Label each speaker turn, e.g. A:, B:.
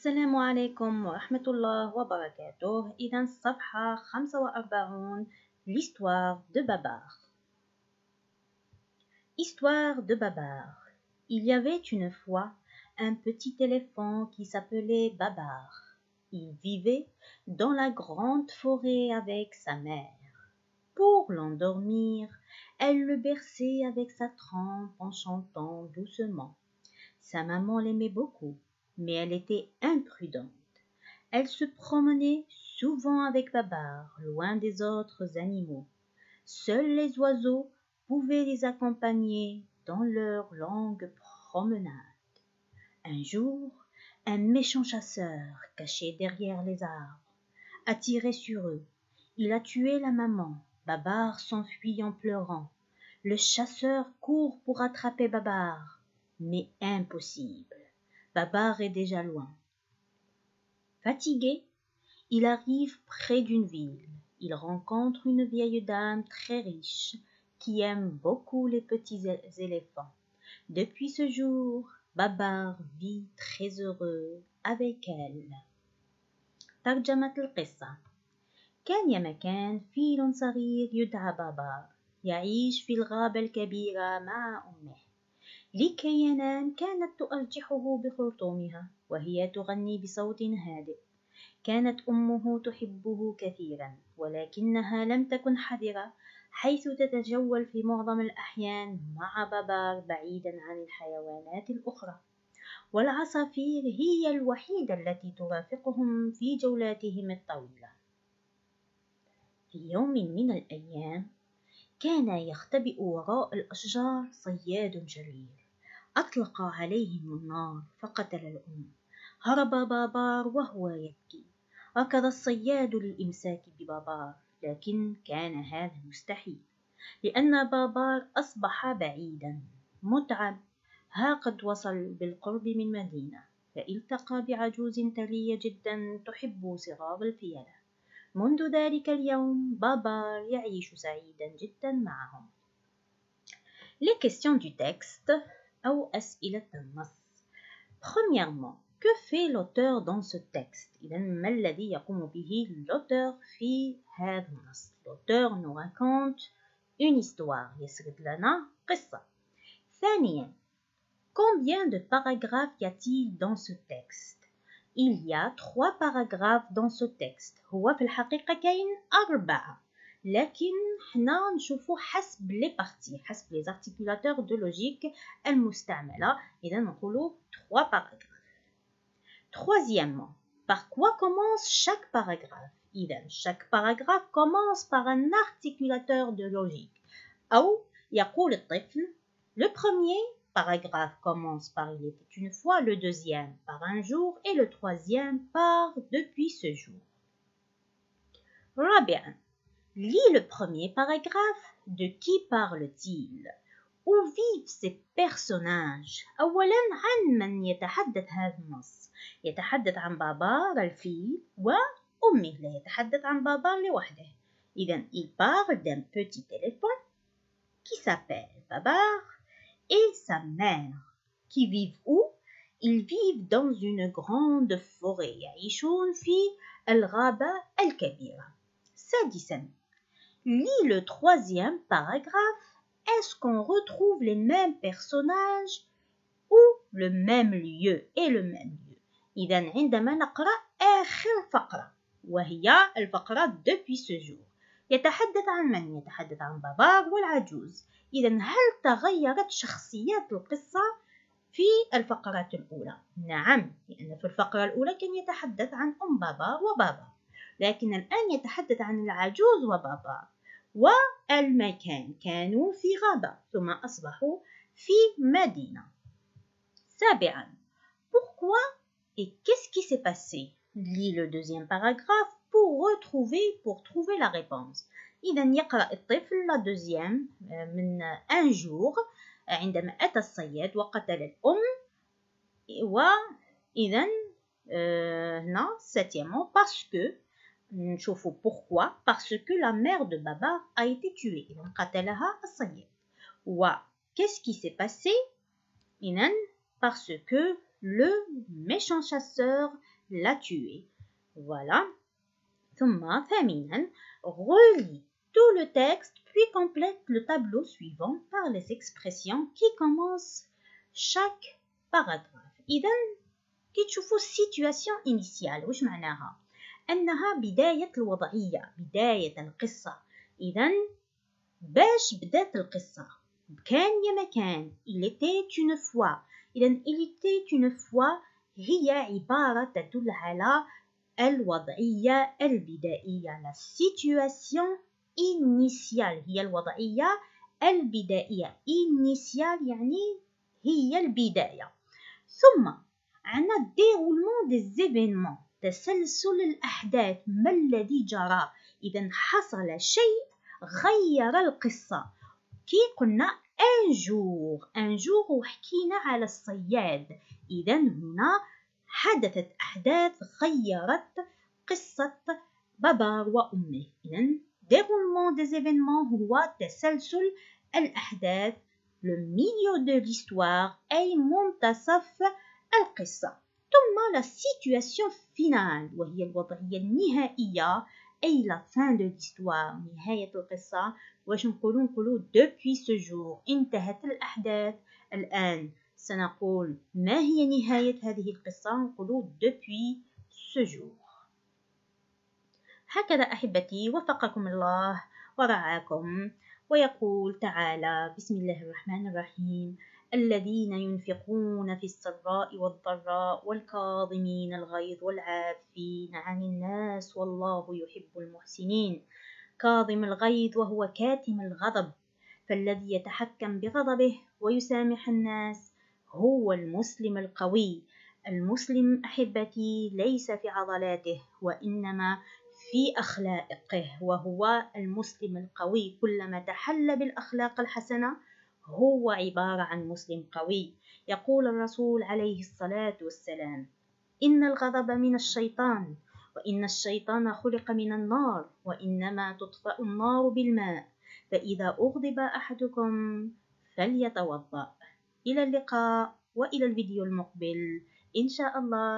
A: السلام عليكم ورحمة الله وبركاته. إذا صفحة 45 l'histoire de Babar. Histoire de Babar. Il y avait une fois un petit éléphant qui s'appelait Babar. Il vivait dans la grande forêt avec sa mère. Pour l'endormir, elle le berçait avec sa trempe en chantant doucement. Sa maman l'aimait beaucoup, mais elle était imprudente. Elle se promenait souvent avec Babar, loin des autres animaux. Seuls les oiseaux pouvaient les accompagner dans leurs longues promenades. Un jour, un méchant chasseur, caché derrière les arbres, a tiré sur eux. Il a tué la maman. Babar s'enfuit en pleurant. Le chasseur court pour attraper Babar, mais impossible. Babar est déjà loin. Fatigué, il arrive près d'une ville. Il rencontre une vieille dame très riche qui aime beaucoup les petits éléphants. Depuis ce jour, Babar vit très heureux avec elle. ترجمة القصة. كان يا مكان فيل صغير يدعى بابار يعيش في الغابة الكبيرة مع أمه. لكي ينام كانت تؤرجحه بخرطومها وهي تغني بصوت هادئ. كانت أمه تحبه كثيرا ولكنها لم تكن حذرة حيث تتجول في معظم الأحيان مع بابار بعيدا عن الحيوانات الأخرى، والعصافير هي الوحيدة التي ترافقهم في جولاتهم الطويلة. في يوم من الأيام كان يختبئ وراء الأشجار صياد شرير أطلق عليهم النار فقتل الأم. هرب بابار وهو يبكي. ركض الصياد للإمساك ببابار، لكن كان هذا مستحيل لأن بابار أصبح بعيدا متعب. ها قد وصل بالقرب من مدينة فالتقى بعجوز ثرية جدا تحب صغار الفيلة. منذ ذلك اليوم بابار يعيش سعيدا جدا معهم. Les questions du texte أو أسئلة النص. Premièrement, que fait l'auteur dans ce texte؟ إذا ما الذي يقوم به l'auteur في هذا النص؟ L'auteur nous raconte une histoire. يسرد لنا قصة. ثانيا, combien de paragraphes y a-t-il dans ce texte؟ Il y a 3 paragraphes dans ce texte. هو في الحقيقة كاين 4 لكن حنا نشوفو حسب لي بارتي حسب لي articulateurs de logique المستعملة. إذا نقولو 3 paragraphes. Troisièmement, par quoi commence chaque paragraphe؟ إذا chaque paragraphe commence par un articulateur de logique. أو يقول الطفل le premier paragraphe commence par il était une fois, le deuxième par un jour et le troisième par depuis ce jour. رابعا, lis le premier paragraphe. De qui parle-t-il? Où vivent ces personnages؟ أولا, عن من يتحدث هذا النص؟ يتحدث عن بابار الفيل وأمه، لا يتحدث عن بابار لوحده. إذا il parle d'un petit éléphant qui s'appelle Babar et sa mère qui vivent où? Ils vivent dans une grande forêt. يعيشون في الغابة الكبيرة. سادسا, lis le troisième paragraphe. Est-ce qu'on retrouve les mêmes personnages ou le même lieu et le même lieu؟ إذا عندما نقرأ آخر فقرة وهي الفقرة depuis ce jour يتحدث عن من؟ يتحدث عن بابار والعجوز. إذا هل تغيرت شخصيات القصة في الفقرة الأولى؟ نعم، لأن في الفقرة الأولى كان يتحدث عن أم بابار وبابا، لكن الآن يتحدث عن العجوز وبابار والمكان. كانوا في غابة ثم أصبحوا في مدينة. سابعا, pourquoi et qu'est-ce qui s'est passé؟ Lis le deuxième paragraphe pour trouver la réponse. إذا يقرأ الطفل la deuxième من un jour عندما أتى الصياد وقتل الأم. وإذا هنا septièmement, parce que نشوفوا pourquoi, parce que la mère de Babar a été tuée. إذا قتلها الصياد. Qu'est-ce qui s'est passé؟ إذا parce que le méchant chasseur l'a tué. Voilà. ثم ثامنا relis tout le texte puis complète le tableau suivant par les expressions qui commencent chaque paragraphe. إذا كي تشوفوا السيتواسيون إنيسيال واش معناها؟ أنها بداية الوضعية، بداية القصة. إذا باش بدات القصة؟ كان يا مكان il était une fois. إذا il était une fois هي عبارة تدل على الوضعية البدائية. la situation initiale هي الوضعية البدائية. initial يعني هي البداية. ثم عنا déroulement des événements، تسلسل الأحداث، ما الذي جرى. إذا حصل شيء غير القصة. كي قلنا un jour وحكينا على الصياد. إذا هنا حدثت أحداث غيرت قصة بابار وأمه. إذا déroulement des événements هو تسلسل الأحداث، le milieu de l'histoire أي منتصف القصة. ثم la situation finale وهي الوضعية النهائية أي la fin de l'histoire نهاية القصة. واش نقولوا depuis ce jour انتهت الأحداث. الآن سنقول ما هي نهاية هذه القصة؟ نقولوا depuis ce jour. هكذا أحبتي وفقكم الله ورعاكم. ويقول تعالى بسم الله الرحمن الرحيم الذين ينفقون في السراء والضراء والكاظمين الغيظ والعافين عن الناس والله يحب المحسنين. كاظم الغيظ وهو كاتم الغضب، فالذي يتحكم بغضبه ويسامح الناس هو المسلم القوي. المسلم أحبتي ليس في عضلاته وإنما في أخلاقه، وهو المسلم القوي. كلما تحلى بالأخلاق الحسنة هو عبارة عن مسلم قوي. يقول الرسول عليه الصلاة والسلام إن الغضب من الشيطان وإن الشيطان خلق من النار وإنما تطفأ النار بالماء فإذا أغضب أحدكم فليتوضأ. إلى اللقاء وإلى الفيديو المقبل إن شاء الله.